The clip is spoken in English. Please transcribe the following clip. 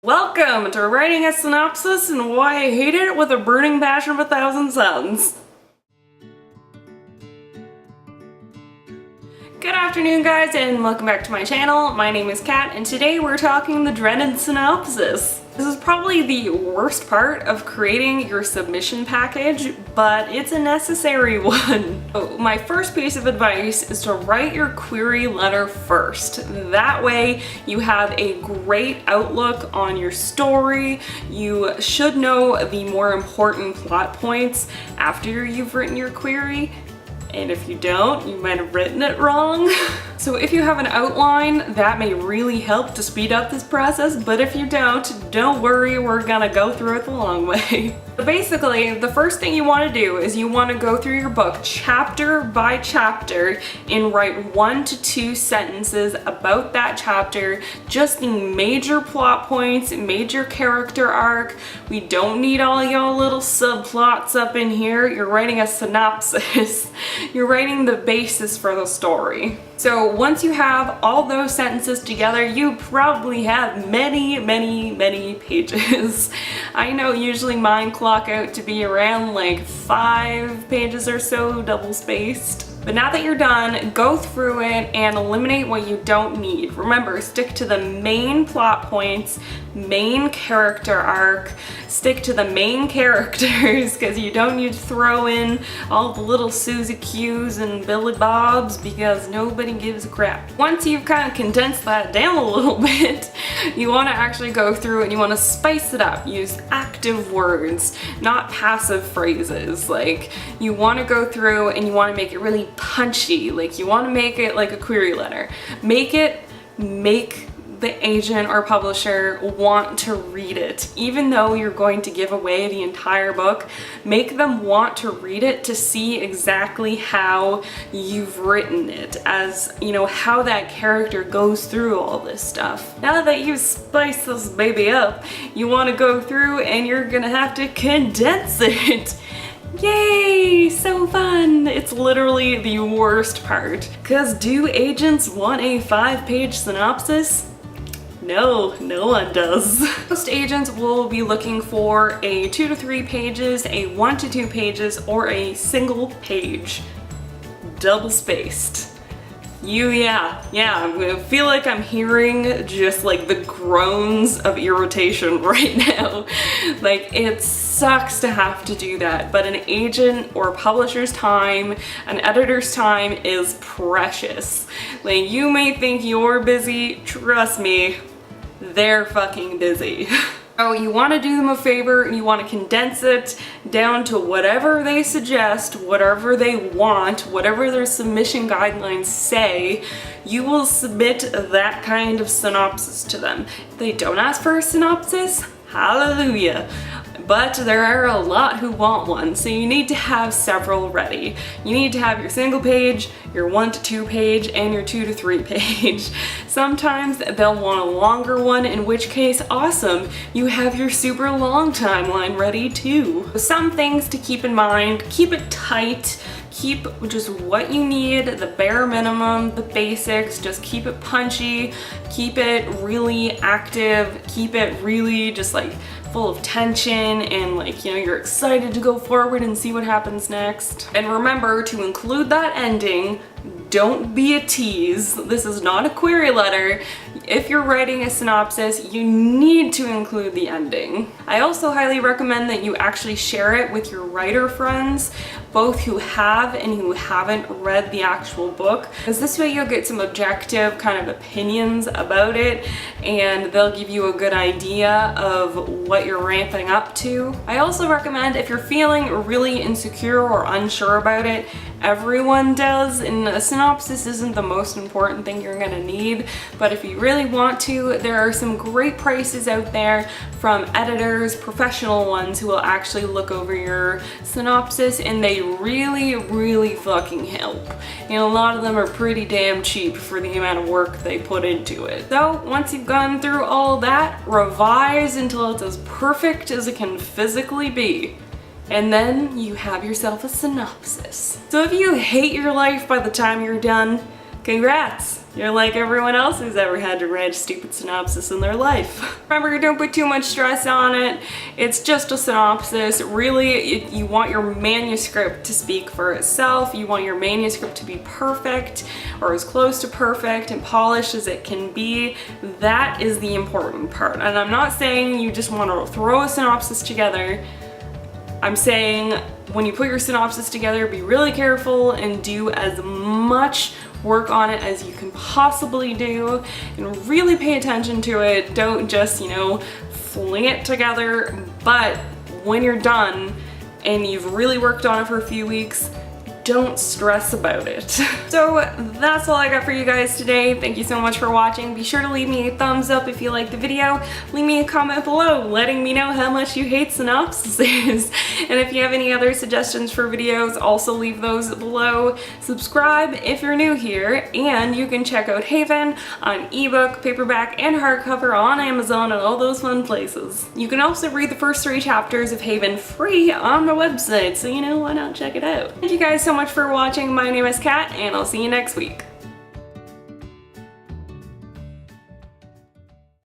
Welcome to writing a synopsis and why I hate it with a burning passion of 1,000 suns. Good afternoon guys and welcome back to my channel. My name is Kat and today we're talking the dreaded synopsis. This is probably the worst part of creating your submission package, but it's a necessary one. So my first piece of advice is to write your query letter first. That way you have a great outlook on your story. You should know the more important plot points after you've written your query. And if you don't, you might have written it wrong. So if you have an outline, that may really help to speed up this process, but if you don't worry, we're gonna go through it the long way. But basically, the first thing you want to do is you want to go through your book chapter by chapter and write 1 to 2 sentences about that chapter, just the major plot points, major character arc. We don't need all y'all little subplots up in here. You're writing a synopsis. You're writing the basis for the story. So once you have all those sentences together, you probably have many pages. I know usually mine clock out to be around like 5 pages or so, double spaced. But now that you're done, go through it and eliminate what you don't need. Remember, stick to the main plot points, main character arc, stick to the main characters because you don't need to throw in all the little Susie Q's and Billy Bobs because nobody gives a crap. Once you've kind of condensed that down a little bit, you want to actually go through and you want to spice it up. Use active words, not passive phrases. Like, you want to go through and you want to make it really punchy. Like, you want to make it like a query letter. Make the agent or publisher want to read it. Even though you're going to give away the entire book, make them want to read it to see exactly how you've written it, as you know, how that character goes through all this stuff. Now that you've spiced this baby up, you want to go through and you're gonna have to condense it. Yay! So fun! It's literally the worst part. Cause do agents want a 5-page synopsis? No, no one does. Most agents will be looking for a 2 to 3 pages, a 1 to 2 pages, or a single page. Double spaced. I feel like I'm hearing just like the groans of irritation right now. Like, it sucks to have to do that, but an agent or publisher's time, an editor's time is precious. Like, you may think you're busy, trust me, they're fucking busy. So you want to do them a favor and you want to condense it down to whatever they suggest, whatever they want, whatever their submission guidelines say. You will submit that kind of synopsis to them. If they don't ask for a synopsis, hallelujah. But there are a lot who want one, so you need to have several ready. You need to have your single page, your 1 to 2 page, and your 2 to 3 page. Sometimes they'll want a longer one, in which case, awesome, you have your super long timeline ready too. Some things to keep in mind: keep it tight, keep just what you need, the bare minimum, the basics, just keep it punchy, keep it really active, keep it really just like full of tension and like, you know, you're excited to go forward and see what happens next. And remember to include that ending. Don't be a tease. This is not a query letter. If you're writing a synopsis, you need to include the ending. I also highly recommend that you actually share it with your writer friends, both who have and who haven't read the actual book, because this way you'll get some objective kind of opinions about it and they'll give you a good idea of what you're ramping up to. I also recommend, if you're feeling really insecure or unsure about it, everyone does, and a synopsis isn't the most important thing you're gonna need, but if you really want to, there are some great prices out there from editors, professional ones, who will actually look over your synopsis, and they really fucking help. And a lot of them are pretty damn cheap for the amount of work they put into it. So once you've gone through all that, revise until it's as perfect as it can physically be. And then you have yourself a synopsis. So if you hate your life by the time you're done, congrats! You're like everyone else who's ever had to write a stupid synopsis in their life. Remember, don't put too much stress on it. It's just a synopsis. Really, you want your manuscript to speak for itself. You want your manuscript to be perfect, or as close to perfect and polished as it can be. That is the important part. And I'm not saying you just want to throw a synopsis together. I'm saying when you put your synopsis together, be really careful and do as much work on it as you can possibly do, and really pay attention to it. Don't just, you know, fling it together. But when you're done and you've really worked on it for a few weeks, don't stress about it. So that's all I got for you guys today. Thank you so much for watching. Be sure to leave me a thumbs up if you liked the video. Leave me a comment below letting me know how much you hate synopsises. And if you have any other suggestions for videos, also leave those below. Subscribe if you're new here, and you can check out Haven on ebook, paperback, and hardcover on Amazon and all those fun places. You can also read the first 3 chapters of Haven free on my website, so you know, why not check it out. Thank you guys so much for watching. My name is Kat, and I'll see you next week.